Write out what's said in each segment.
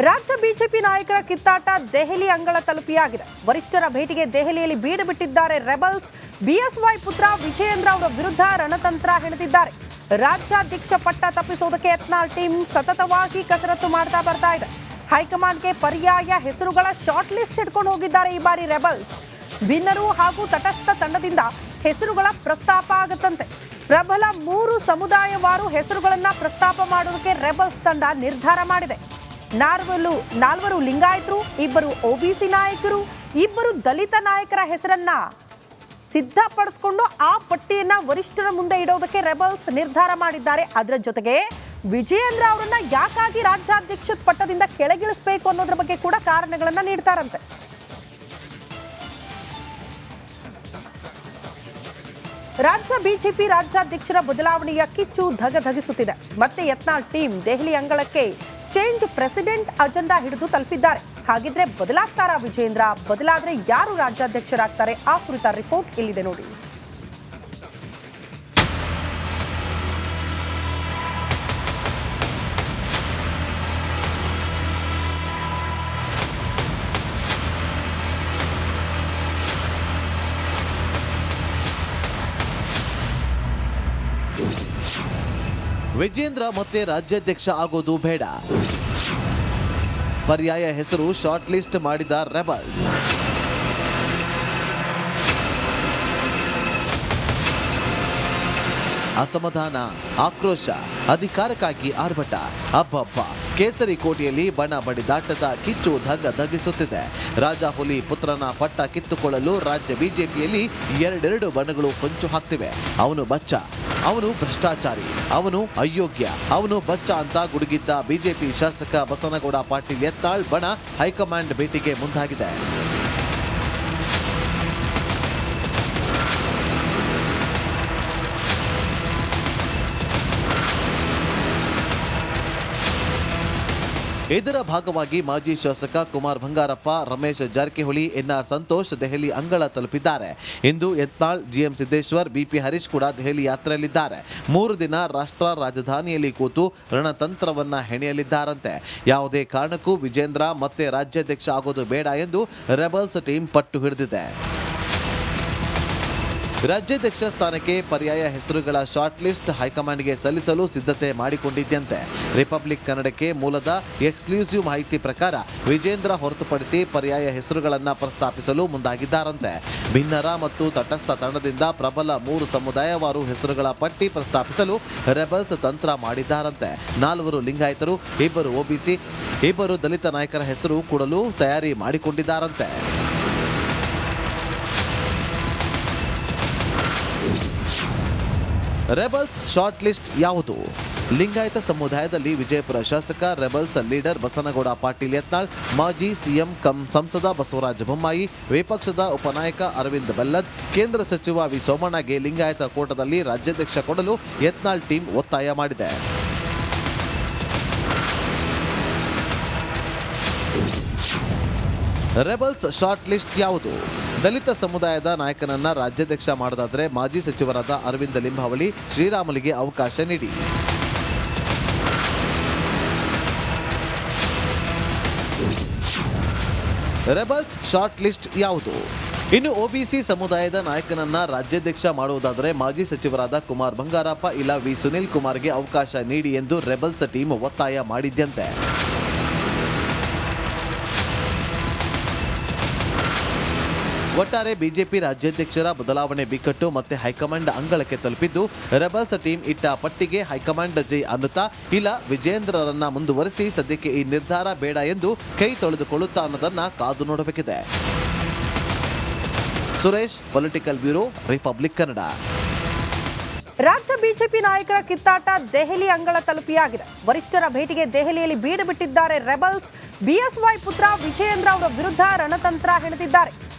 ರಾಜ್ಯ ಬಿಜೆಪಿ ನಾಯಕರ ಕಿತ್ತಾಟ ದೆಹಲಿ ಅಂಗಳ ತಲುಪಿಯಾಗಿದೆ. ವರಿಷ್ಠರ ಭೇಟಿಗೆ ದೆಹಲಿಯಲ್ಲಿ ಬೀಡು ಬಿಟ್ಟಿದ್ದಾರೆ ರೆಬಲ್ಸ್. ಬಿಎಸ್ವೈ ಪುತ್ರ ವಿಜಯೇಂದ್ರ ಅವರ ವಿರುದ್ಧ ರಣತಂತ್ರ ಹೆಣೆದಿದ್ದಾರೆ. ರಾಜ್ಯಾಧ್ಯಕ್ಷ ಪಟ್ಟ ತಪ್ಪಿಸೋದಕ್ಕೆ ಯತ್ನಾಳ್ ಟೀಮ್ ಸತತವಾಗಿ ಕಸರತ್ತು ಮಾಡ್ತಾ ಬರ್ತಾ ಇದೆ. ಹೈಕಮಾಂಡ್ಗೆ ಪರ್ಯಾಯ ಹೆಸರುಗಳ ಶಾರ್ಟ್ ಲಿಸ್ಟ್ ಹಿಡ್ಕೊಂಡು ಹೋಗಿದ್ದಾರೆ ಈ ಬಾರಿ ರೆಬಲ್ಸ್. ಭಿನ್ನರು ಹಾಗೂ ತಟಸ್ಥ ತಂಡದಿಂದ ಹೆಸರುಗಳ ಪ್ರಸ್ತಾಪ ಆಗುತ್ತಂತೆ. ಪ್ರಬಲ 3 ಸಮುದಾಯವಾರು ಹೆಸರುಗಳನ್ನ ಪ್ರಸ್ತಾಪ ಮಾಡೋದಕ್ಕೆ ರೆಬಲ್ಸ್ ತಂಡ ನಿರ್ಧಾರ ಮಾಡಿದೆ. 4 ಲಿಂಗಾಯತರು, 2 ಒಬಿಸಿ ನಾಯಕರು, 2 ದಲಿತ ನಾಯಕರ ಹೆಸರನ್ನ ಸಿದ್ಧಪಡಿಸಿಕೊಂಡು ಆ ಪಟ್ಟಿಯನ್ನ ವರಿಷ್ಠರ ಮುಂದೆ ಇಡೋದಕ್ಕೆ ರೆಬಲ್ಸ್ ನಿರ್ಧಾರ ಮಾಡಿದ್ದಾರೆ. ಅದರ ಜೊತೆಗೆ ವಿಜಯೇಂದ್ರ ಅವರನ್ನ ಯಾಕಾಗಿ ರಾಜ್ಯಾಧ್ಯಕ್ಷ ಪಟ್ಟದಿಂದ ಕೆಳಗಿಳಿಸಬೇಕು ಅನ್ನೋದ್ರ ಬಗ್ಗೆ ಕೂಡ ಕಾರಣಗಳನ್ನ ನೀಡ್ತಾರಂತೆ. ರಾಜ್ಯ ಬಿಜೆಪಿ ರಾಜ್ಯಾಧ್ಯಕ್ಷರ ಬದಲಾವಣೆಯ ಕಿಚ್ಚು ಧಗಧಗಿಸುತ್ತಿದೆ. ಮತ್ತೆ ಯತ್ನಾಳ್ ಟೀಮ್ ದೆಹಲಿ ಅಂಗಳಕ್ಕೆ ಚೇಂಜ್ ಪ್ರೆಸಿಡೆಂಟ್ ಅಜೆಂಡಾ ಹಿಡಿದು ತಲುಪಿದ್ದಾರೆ. ಹಾಗಿದ್ರೆ ಬದಲಾಗ್ತಾರಾ ವಿಜಯೇಂದ್ರ? ಬದಲಾದ್ರೆ ಯಾರು ರಾಜ್ಯಾಧ್ಯಕ್ಷರಾಗ್ತಾರೆ? ಆ ಕುರಿತ ರಿಪೋರ್ಟ್ ಇಲ್ಲಿದೆ ನೋಡಿ. ವಿಜೇಂದ್ರ ಮತ್ತೆ ರಾಜ್ಯಾಧ್ಯಕ್ಷ ಆಗೋದು ಬೇಡ. ಪರ್ಯಾಯ ಹೆಸರು ಶಾರ್ಟ್ ಲಿಸ್ಟ್ ಮಾಡಿದ ರೆಬಲ್. ಅಸಮಾಧಾನ, ಆಕ್ರೋಶ, ಅಧಿಕಾರಕ್ಕಾಗಿ ಆರ್ಭಟ. ಅಬ್ಬಬ್ಬ, ಕೇಸರಿ ಕೋಟೆಯಲ್ಲಿ ಬಣ ಬಡಿದಾಟದ ಕಿಚ್ಚು ಧಗಧಗಿಸುತ್ತಿದೆ. ರಾಜಾಹುಲಿ ಪುತ್ರನ ಪಟ್ಟ ಕಿತ್ತುಕೊಳ್ಳಲು ರಾಜ್ಯ ಬಿಜೆಪಿಯಲ್ಲಿ 2 ಬಣಗಳು ಹೊಂಚು ಹಾಕ್ತಿವೆ. ಅವನು ಬಚ್ಚ, ಅವನು ಭ್ರಷ್ಟಾಚಾರಿ, ಅವನು ಅಯೋಗ್ಯ, ಅವನು ಬಚ್ಚ ಅಂತ ಗುಡುಗಿದ್ದ ಬಿಜೆಪಿ ಶಾಸಕ ಬಸನಗೌಡ ಪಾಟೀಲ್ ಯತ್ನಾಳ್ ಬಣ ಹೈಕಮಾಂಡ್ ಭೇಟಿಗೆ ಮುಂದಾಗಿದೆ. ಇದರ ಭಾಗವಾಗಿ ಮಾಜಿ ಶಾಸಕ ಕುಮಾರ್ ಬಂಗಾರಪ್ಪ, ರಮೇಶ್ ಜಾರಕಿಹೊಳಿ, ಎನ್ಆರ್ ಸಂತೋಷ್ ದೆಹಲಿ ಅಂಗಳ ತಲುಪಿದ್ದಾರೆ. ಇಂದು ಯತ್ನಾಳ್, ಜಿಎಂ ಸಿದ್ದೇಶ್ವರ್, ಬಿಪಿ ಹರೀಶ್ ಕೂಡ ದೆಹಲಿ ಯಾತ್ರೆಯಲ್ಲಿದ್ದಾರೆ. 3 ದಿನ ರಾಷ್ಟ್ರ ರಾಜಧಾನಿಯಲ್ಲಿ ಕೂತು ರಣತಂತ್ರವನ್ನ ಹೆಣೆಯಲಿದ್ದಾರಂತೆ. ಯಾವುದೇ ಕಾರಣಕ್ಕೂ ವಿಜೇಂದ್ರ ಮತ್ತೆ ರಾಜ್ಯಾಧ್ಯಕ್ಷ ಆಗೋದು ಬೇಡ ಎಂದು ರೆಬಲ್ಸ್ ಟೀಮ್ ಪಟ್ಟು ಹಿಡಿದಿದೆ. ರಾಜ್ಯಾಧ್ಯಕ್ಷ ಸ್ಥಾನಕ್ಕೆ ಪರ್ಯಾಯ ಹೆಸರುಗಳ ಶಾರ್ಟ್ ಲಿಸ್ಟ್ ಹೈಕಮಾಂಡ್ಗೆ ಸಲ್ಲಿಸಲು ಸಿದ್ಧತೆ ಮಾಡಿಕೊಂಡಿದ್ದಂತೆ. ರಿಪಬ್ಲಿಕ್ ಕನ್ನಡಕ್ಕೆ ಮೂಲದ ಎಕ್ಸ್ಕ್ಲೂಸಿವ್ ಮಾಹಿತಿ ಪ್ರಕಾರ ವಿಜೇಂದ್ರ ಹೊರತುಪಡಿಸಿ ಪರ್ಯಾಯ ಹೆಸರುಗಳನ್ನು ಪ್ರಸ್ತಾಪಿಸಲು ಮುಂದಾಗಿದ್ದಾರಂತೆ. ಭಿನ್ನರ ಮತ್ತು ತಟಸ್ಥ ತಂಡದಿಂದ ಪ್ರಬಲ 3 ಸಮುದಾಯವಾರು ಹೆಸರುಗಳ ಪಟ್ಟಿ ಪ್ರಸ್ತಾಪಿಸಲು ರೆಬಲ್ಸ್ ತಂತ್ರ ಮಾಡಿದ್ದಾರಂತೆ. 4 ಲಿಂಗಾಯತರು, 2 ಒಬಿಸಿ, 2 ದಲಿತ ನಾಯಕರ ಹೆಸರು ಕೊಡಲು ತಯಾರಿ ಮಾಡಿಕೊಂಡಿದ್ದಾರಂತೆ. ರೆಬಲ್ಸ್ ಶಾರ್ಟ್ ಲಿಸ್ಟ್ ಯಾವುದು? ಲಿಂಗಾಯತ ಸಮುದಾಯದಲ್ಲಿ ವಿಜಯಪುರ ಶಾಸಕ ರೆಬಲ್ಸ್ ಲೀಡರ್ ಬಸನಗೌಡ ಪಾಟೀಲ್ ಯತ್ನಾಳ್, ಮಾಜಿ ಸಿಎಂ ಕಂ ಸಂಸದ ಬಸವರಾಜ ಬೊಮ್ಮಾಯಿ, ವಿಪಕ್ಷದ ಉಪನಾಯಕ ಅರವಿಂದ್ ಬೆಲ್ಲದ್, ಕೇಂದ್ರ ಸಚಿವ ವಿ ಸೋಮಣ್ಣಗೆ ಲಿಂಗಾಯತ ಕೋಟದಲ್ಲಿ ರಾಜ್ಯಾಧ್ಯಕ್ಷ ಕೊಡಲು ಯತ್ನಾಳ್ ಟೀಮ್ ಒತ್ತಾಯ ಮಾಡಿದೆ. ರೆಬಲ್ಸ್ ಶಾರ್ಟ್ ಲಿಸ್ಟ್ ಯಾವುದು? ದಲಿತ ಸಮುದಾಯದ ನಾಯಕನನ್ನ ರಾಜ್ಯಾಧ್ಯಕ್ಷ ಮಾಡೋದಾದ್ರೆ ಮಾಜಿ ಸಚಿವರಾದ ಅರವಿಂದ ಲಿಂಬಾವಳಿ, ಶ್ರೀರಾಮುಲಿಗೆ ಅವಕಾಶ ನೀಡಿ. ರೆಬಲ್ಸ್ ಶಾರ್ಟ್ ಲಿಸ್ಟ್ ಯಾವುದು? ಇನ್ನು ಒಬಿಸಿ ಸಮುದಾಯದ ನಾಯಕನನ್ನ ರಾಜ್ಯಾಧ್ಯಕ್ಷ ಮಾಡುವುದಾದರೆ ಮಾಜಿ ಸಚಿವರಾದ ಕುಮಾರ್ ಬಂಗಾರಪ್ಪ ಇಲ್ಲ ವಿ ಸುನಿಲ್ ಕುಮಾರ್ಗೆ ಅವಕಾಶ ನೀಡಿ ಎಂದು ರೆಬಲ್ಸ್ ಟೀಮ್ ಒತ್ತಾಯ ಮಾಡಿದ್ದಂತೆ. ಒಟ್ಟಾರೆ ಬಿಜೆಪಿ ರಾಜ್ಯಾಧ್ಯಕ್ಷರ ಬದಲಾವಣೆ ಬಿಕ್ಕಟ್ಟು ಮತ್ತೆ ಹೈಕಮಾಂಡ್ ಅಂಗಳಕ್ಕೆ ತಲುಪಿದ್ದು, ರೆಬಲ್ಸ್ ಟೀಮ್ ಇಟ್ಟ ಪಟ್ಟಿಗೆ ಹೈಕಮಾಂಡ್ ಜೈ ಅನ್ನುತ್ತಾ ಇಲ್ಲ ವಿಜೇಂದ್ರರನ್ನ ಮುಂದುವರಿಸಿ ಸದ್ಯಕ್ಕೆ ಈ ನಿರ್ಧಾರ ಬೇಡ ಎಂದು ಕೈ ತೊಳೆದುಕೊಳ್ಳುತ್ತಾ ಅನ್ನೋದನ್ನ ಕಾದು ನೋಡಬೇಕಿದೆ. Suresh, political bureau, republic Kannada. ರಾಜ್ಯ ಬಿಜೆಪಿ ನಾಯಕರ ಕಿತ್ತಾಟ ದೆಹಲಿ ಅಂಗಳ ತಲುಪಿಯಾಗಿದೆ. ವರಿಷ್ಠರ ಭೇಟಿಗೆ ದೆಹಲಿಯಲ್ಲಿ ಬೀಡು ಬಿಟ್ಟಿದ್ದಾರೆ ರೆಬಲ್ಸ್. ಬಿಎಸ್ವೈ ಪುತ್ರ ವಿಜಯೇಂದ್ರ ಅವರ ವಿರುದ್ಧ ರಣತಂತ್ರ ಹೆಣೆದಿದ್ದಾರೆ.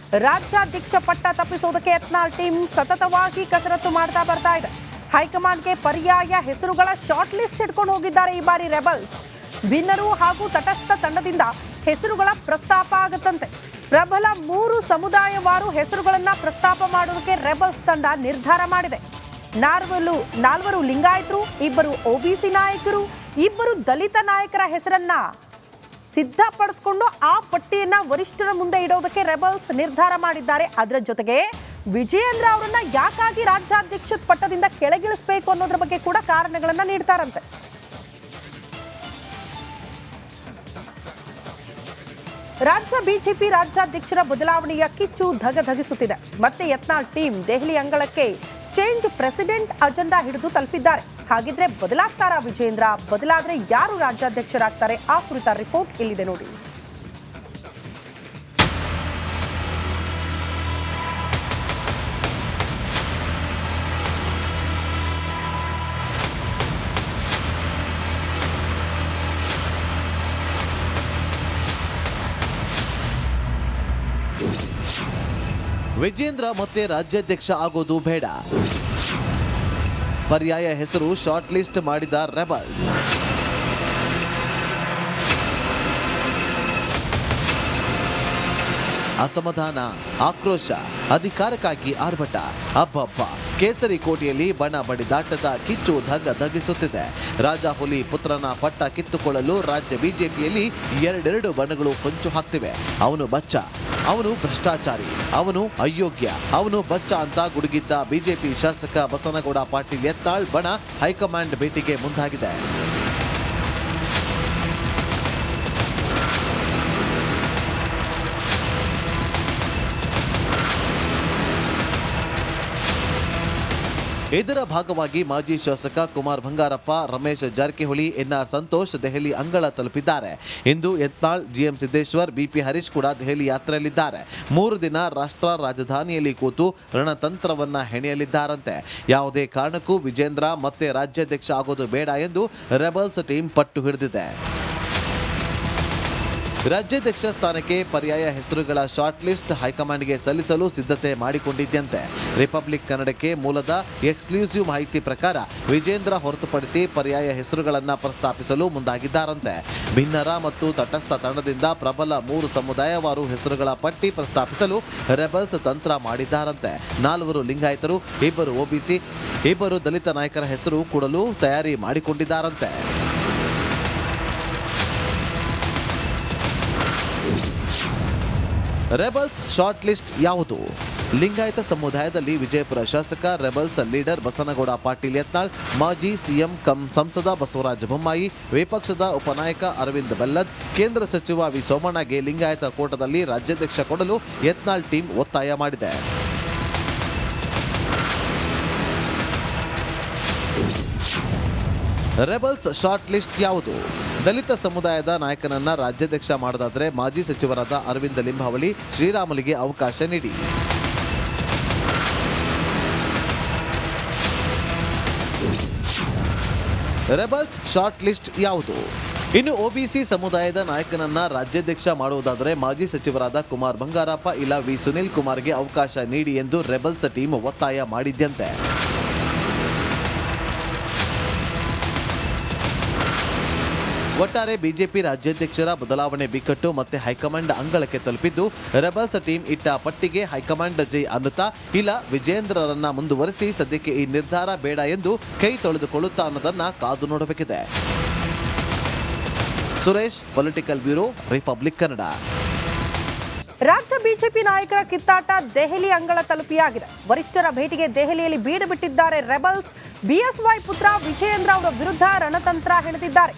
ರಾಜ್ಯಾಧ್ಯಕ್ಷ ಪಟ್ಟ ತಪ್ಪಿಸೋದಕ್ಕೆ ಯತ್ನಾಳ್ ಟೀಮ್ ಸತತವಾಗಿ ಕಸರತ್ತು ಮಾಡ್ತಾ ಬರ್ತಾ ಇದೆ. ಹೈಕಮಾಂಡ್ಗೆ ಪರ್ಯಾಯ ಹೆಸರುಗಳ ಶಾರ್ಟ್ ಲಿಸ್ಟ್ ಹಿಡ್ಕೊಂಡು ಹೋಗಿದ್ದಾರೆ ಈ ಬಾರಿ ರೆಬಲ್ಸ್. ಭಿನ್ನರು ಹಾಗೂ ತಟಸ್ಥ ತಂಡದಿಂದ ಹೆಸರುಗಳ ಪ್ರಸ್ತಾಪ ಆಗುತ್ತಂತೆ. ಪ್ರಬಲ 3 ಸಮುದಾಯವಾರು ಹೆಸರುಗಳನ್ನ ಪ್ರಸ್ತಾಪ ಮಾಡೋದಕ್ಕೆ ರೆಬಲ್ಸ್ ತಂಡ ನಿರ್ಧಾರ ಮಾಡಿದೆ. 4 ಲಿಂಗಾಯತರು, 2 ಒಬಿಸಿ ನಾಯಕರು, 2 ದಲಿತ ನಾಯಕರ ಹೆಸರನ್ನ ಸಿದ್ಧಪಡಿಸಿಕೊಂಡು ಆ ಪಟ್ಟಿಯನ್ನ ವರಿಷ್ಠರ ಮುಂದೆ ಇಡೋದಕ್ಕೆ ರೆಬಲ್ಸ್ ನಿರ್ಧಾರ ಮಾಡಿದ್ದಾರೆ. ಅದರ ಜೊತೆಗೆ ವಿಜಯೇಂದ್ರ ಅವರನ್ನ ಯಾಕಾಗಿ ರಾಜ್ಯಾಧ್ಯಕ್ಷ ಪಟ್ಟದಿಂದ ಕೆಳಗಿಳಿಸಬೇಕು ಅನ್ನೋದ್ರ ಬಗ್ಗೆ ಕೂಡ ಕಾರಣಗಳನ್ನ ನೀಡ್ತಾರಂತೆ. ರಾಜ್ಯ ಬಿಜೆಪಿ ರಾಜ್ಯಾಧ್ಯಕ್ಷರ ಬದಲಾವಣೆಯ ಕಿಚ್ಚು ಧಗಧಗಿಸುತ್ತಿದೆ. ಮತ್ತೆ ಯತ್ನಾಳ್ ಟೀಮ್ ದೆಹಲಿ ಅಂಗಳಕ್ಕೆ ಚೇಂಜ್ ಪ್ರೆಸಿಡೆಂಟ್ ಅಜೆಂಡಾ ಹಿಡಿದು ತಲುಪಿದ್ದಾರೆ. ಹಾಗಿದ್ರೆ ಬದಲಾಗ್ತಾರಾ ವಿಜಯೇಂದ್ರ? ಬದಲಾದ್ರೆ ಯಾರು ರಾಜ್ಯಾಧ್ಯಕ್ಷರಾಗ್ತಾರೆ? ಆ ಕುರಿತ ರಿಪೋರ್ಟ್ ಇಲ್ಲಿದೆ ನೋಡಿ. ವಿಜೇಂದ್ರ ಮತ್ತೆ ರಾಜ್ಯಾಧ್ಯಕ್ಷ ಆಗೋದು ಬೇಡ. ಪರ್ಯಾಯ ಹೆಸರು ಶಾರ್ಟ್ ಲಿಸ್ಟ್ ಮಾಡಿದ ರೆಬಲ್. ಅಸಮಾಧಾನ, ಆಕ್ರೋಶ, ಅಧಿಕಾರಕ್ಕಾಗಿ ಆರ್ಭಟ. ಅಬ್ಬಬ್ಬ, ಕೇಸರಿ ಕೋಟೆಯಲ್ಲಿ ಬಣ ಬಡಿದಾಟದ ಕಿಚ್ಚು ಧಗಧಗಿಸುತ್ತಿದೆ. ರಾಜಾಹುಲಿ ಪುತ್ರನ ಪಟ್ಟ ಕಿತ್ತುಕೊಳ್ಳಲು ರಾಜ್ಯ ಬಿಜೆಪಿಯಲ್ಲಿ ಎರಡೆರಡು ಬಣಗಳು ಹೊಂಚು ಹಾಕ್ತಿವೆ. ಅವನು ಬಚ್ಚ, ಅವನು ಭ್ರಷ್ಟಾಚಾರಿ, ಅವನು ಅಯೋಗ್ಯ, ಅವನು ಬಚ್ಚ ಅಂತ ಗುಡುಗಿದ್ದ ಬಿಜೆಪಿ ಶಾಸಕ ಬಸನಗೌಡ ಪಾಟೀಲ್ ಯತ್ನಾಳ್ ಬಣ ಹೈಕಮಾಂಡ್ ಭೇಟಿಗೆ ಮುಂದಾಗಿದೆ. ಇದರ ಭಾಗವಾಗಿ ಮಾಜಿ ಶಾಸಕ ಕುಮಾರ್ ಬಂಗಾರಪ್ಪ, ರಮೇಶ್ ಜಾರಕಿಹೊಳಿ, ಎನ್ಆರ್ ಸಂತೋಷ್ ದೆಹಲಿ ಅಂಗಳ ತಲುಪಿದ್ದಾರೆ. ಇಂದು ಯತ್ನಾಳ್, ಜಿಎಂ ಸಿದ್ದೇಶ್ವರ್, ಬಿಪಿ ಹರೀಶ್ ಕೂಡ ದೆಹಲಿ ಯಾತ್ರೆಯಲ್ಲಿದ್ದಾರೆ. 3 ದಿನ ರಾಷ್ಟ್ರ ರಾಜಧಾನಿಯಲ್ಲಿ ಕೂತು ರಣತಂತ್ರವನ್ನ ಹೆಣೆಯಲಿದ್ದಾರಂತೆ. ಯಾವುದೇ ಕಾರಣಕ್ಕೂ ವಿಜೇಂದ್ರ ಮತ್ತೆ ರಾಜ್ಯಾಧ್ಯಕ್ಷ ಆಗೋದು ಬೇಡ ಎಂದು ರೆಬಲ್ಸ್ ಟೀಮ್ ಪಟ್ಟು ಹಿಡಿದಿದೆ. ರಾಜ್ಯಾಧ್ಯಕ್ಷ ಸ್ಥಾನಕ್ಕೆ ಪರ್ಯಾಯ ಹೆಸರುಗಳ ಶಾರ್ಟ್ ಲಿಸ್ಟ್ ಹೈಕಮಾಂಡ್ಗೆ ಸಲ್ಲಿಸಲು ಸಿದ್ಧತೆ ಮಾಡಿಕೊಂಡಿದ್ದಂತೆ. ರಿಪಬ್ಲಿಕ್ ಕನ್ನಡಕ್ಕೆ ಮೂಲದ ಎಕ್ಸ್ಕ್ಲೂಸಿವ್ ಮಾಹಿತಿ ಪ್ರಕಾರ ವಿಜೇಂದ್ರ ಹೊರತುಪಡಿಸಿ ಪರ್ಯಾಯ ಹೆಸರುಗಳನ್ನು ಪ್ರಸ್ತಾಪಿಸಲು ಮುಂದಾಗಿದ್ದಾರಂತೆ. ಭಿನ್ನರ ಮತ್ತು ತಟಸ್ಥ ತಂಡದಿಂದ ಪ್ರಬಲ 3 ಸಮುದಾಯವಾರು ಹೆಸರುಗಳ ಪಟ್ಟಿ ಪ್ರಸ್ತಾಪಿಸಲು ರೆಬಲ್ಸ್ ತಂತ್ರ ಮಾಡಿದ್ದಾರಂತೆ. 4 ಲಿಂಗಾಯತರು, 2 ಒಬಿಸಿ, 2 ದಲಿತ ನಾಯಕರ ಹೆಸರು ಕೊಡಲು ತಯಾರಿ ಮಾಡಿಕೊಂಡಿದ್ದಾರಂತೆ. ರೆಬಲ್ಸ್ ಶಾರ್ಟ್ ಲಿಸ್ಟ್ ಯಾವುದು? ಲಿಂಗಾಯತ ಸಮುದಾಯದಲ್ಲಿ ವಿಜಯಪುರ ಶಾಸಕ ರೆಬಲ್ಸ್ ಲೀಡರ್ ಬಸನಗೌಡ ಪಾಟೀಲ್ ಯತ್ನಾಳ್, ಮಾಜಿ ಸಿಎಂ ಕಂ ಸಂಸದ ಬಸವರಾಜ ಬೊಮ್ಮಾಯಿ, ವಿಪಕ್ಷದ ಉಪನಾಯಕ ಅರವಿಂದ್ ಬೆಲ್ಲದ್, ಕೇಂದ್ರ ಸಚಿವ ವಿ ಸೋಮಣ್ಣಗೆ ಲಿಂಗಾಯತ ಕೋಟದಲ್ಲಿ ರಾಜ್ಯಾಧ್ಯಕ್ಷ ಕೊಡಲು ಯತ್ನಾಳ್ ಟೀಮ್ ಒತ್ತಾಯ ಮಾಡಿದೆ. ರೆಬಲ್ಸ್ ಶಾರ್ಟ್ ಲಿಸ್ಟ್ ಯಾವುದು? ದಲಿತ ಸಮುದಾಯದ ನಾಯಕನನ್ನ ರಾಜ್ಯಾಧ್ಯಕ್ಷ ಮಾಡೋದಾದ್ರೆ ಮಾಜಿ ಸಚಿವರಾದ ಅರವಿಂದ ಲಿಂಬಾವಳಿ, ಶ್ರೀರಾಮುಲಿಗೆ ಅವಕಾಶ ನೀಡಿ. ರೆಬಲ್ಸ್ ಶಾರ್ಟ್ ಲಿಸ್ಟ್ ಯಾವುದು? ಇನ್ನು ಒಬಿಸಿ ಸಮುದಾಯದ ನಾಯಕನನ್ನ ರಾಜ್ಯಾಧ್ಯಕ್ಷ ಮಾಡುವುದಾದರೆ ಮಾಜಿ ಸಚಿವರಾದ ಕುಮಾರ್ ಬಂಗಾರಪ್ಪ ಇಲ್ಲ ವಿ ಸುನಿಲ್ ಕುಮಾರ್ಗೆ ಅವಕಾಶ ನೀಡಿ ಎಂದು ರೆಬಲ್ಸ್ ಟೀಮ್ ಒತ್ತಾಯ ಮಾಡಿದ್ದಂತೆ. ಒಟ್ಟಾರೆ ಬಿಜೆಪಿ ರಾಜ್ಯಾಧ್ಯಕ್ಷರ ಬದಲಾವಣೆ ಬಿಕ್ಕಟ್ಟು ಮತ್ತೆ ಹೈಕಮಾಂಡ್ ಅಂಗಳಕ್ಕೆ ತಲುಪಿದ್ದು, ರೆಬಲ್ಸ್ ಟೀಮ್ ಇಟ್ಟ ಪಟ್ಟಿಗೆ ಹೈಕಮಾಂಡ್ ಜೈ ಅನ್ನುತ್ತಾ ಇಲ್ಲ ವಿಜೇಂದ್ರರನ್ನ ಮುಂದುವರಿಸಿ ಸದ್ಯಕ್ಕೆ ಈ ನಿರ್ಧಾರ ಬೇಡ ಎಂದು ಕೈ ತೊಳೆದುಕೊಳ್ಳುತ್ತಾ ಅನ್ನೋದನ್ನ ಕಾದು ನೋಡಬೇಕಿದೆ. Suresh, political bureau, republic Kannada. ರಾಜ್ಯ ಬಿಜೆಪಿ ನಾಯಕರ ಕಿತ್ತಾಟ ದೆಹಲಿ ಅಂಗಳ ತಲುಪಿಯಾಗಿದೆ. ವರಿಷ್ಠರ ಭೇಟಿಗೆ ದೆಹಲಿಯಲ್ಲಿ ಬೀಡು ಬಿಟ್ಟಿದ್ದಾರೆ ರೆಬಲ್ಸ್. ಬಿಎಸ್ವೈ ಪುತ್ರ ವಿಜಯೇಂದ್ರ ಅವರ ವಿರುದ್ಧ ರಣತಂತ್ರ ಹೆಣೆದಿದ್ದಾರೆ.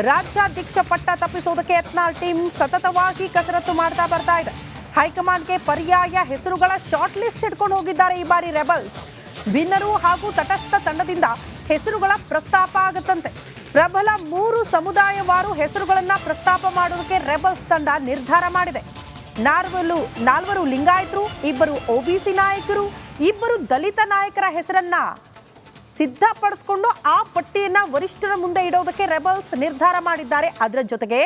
ರಾಜ್ಯಾಧ್ಯಕ್ಷ ಪಟ್ಟ ತಪ್ಪಿಸೋದಕ್ಕೆ ಯತ್ನಾಳ್ ಟೀಮ್ ಸತತವಾಗಿ ಕಸರತ್ತು ಮಾಡ್ತಾ ಬರ್ತಾ ಇದೆ. ಹೈಕಮಾಂಡ್ಗೆ ಪರ್ಯಾಯ ಹೆಸರುಗಳ ಶಾರ್ಟ್ ಲಿಸ್ಟ್ ಹಿಡ್ಕೊಂಡು ಹೋಗಿದ್ದಾರೆ ಈ ಬಾರಿ ರೆಬಲ್ಸ್. ಭಿನ್ನರು ಹಾಗೂ ತಟಸ್ಥ ತಂಡದಿಂದ ಹೆಸರುಗಳ ಪ್ರಸ್ತಾಪ ಆಗುತ್ತಂತೆ. ಪ್ರಬಲ 3 ಸಮುದಾಯವಾರು ಹೆಸರುಗಳನ್ನ ಪ್ರಸ್ತಾಪ ಮಾಡೋದಕ್ಕೆ ರೆಬಲ್ಸ್ ತಂಡ ನಿರ್ಧಾರ ಮಾಡಿದೆ. 4 ಲಿಂಗಾಯತರು, 2 ಒಬಿಸಿ ನಾಯಕರು, 2 ದಲಿತ ನಾಯಕರ ಹೆಸರನ್ನ ಸಿದ್ಧಪಡಿಸಿಕೊಂಡು ಆ ಪಟ್ಟಿಯನ್ನ ವರಿಷ್ಠರ ಮುಂದೆ ಇಡೋದಕ್ಕೆ ರೆಬಲ್ಸ್ ನಿರ್ಧಾರ ಮಾಡಿದ್ದಾರೆ. ಅದರ ಜೊತೆಗೆ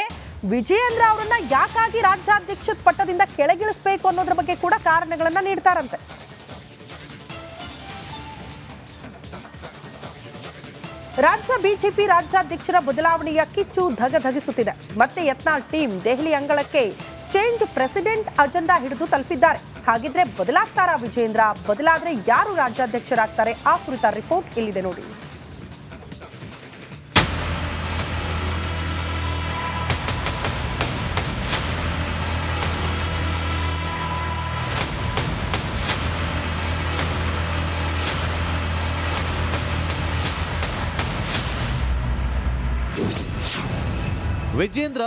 ವಿಜಯೇಂದ್ರ ಅವರನ್ನ ಯಾಕಾಗಿ ರಾಜ್ಯಾಧ್ಯಕ್ಷ ಪಟ್ಟದಿಂದ ಕೆಳಗಿಳಿಸಬೇಕು ಅನ್ನೋದ್ರ ಬಗ್ಗೆ ಕೂಡ ಕಾರಣಗಳನ್ನ ನೀಡ್ತಾರಂತೆ. ರಾಜ್ಯ ಬಿಜೆಪಿ ರಾಜ್ಯಾಧ್ಯಕ್ಷರ ಬದಲಾವಣೆಯ ಕಿಚ್ಚು ಧಗಧಗಿಸುತ್ತಿದೆ. ಮತ್ತೆ ಯತ್ನಾಳ್ ಟೀಮ್ ದೆಹಲಿ ಅಂಗಳಕ್ಕೆ ಚೇಂಜ್ ಪ್ರೆಸಿಡೆಂಟ್ ಅಜೆಂಡಾ ಹಿಡಿದು ತಲುಪಿದ್ದಾರೆ. ಹಾಗಿದ್ರೆ ಬದಲಾಗ್ತಾರಾ ವಿಜೇಂದ್ರ? ಬದಲಾದ್ರೆ ಯಾರು ರಾಜ್ಯಾಧ್ಯಕ್ಷರಾಗ್ತಾರೆ? ಆ ಕುರಿತ ರಿಪೋರ್ಟ್ ಇಲ್ಲಿದೆ ನೋಡಿ. ವಿಜೇಂದ್ರ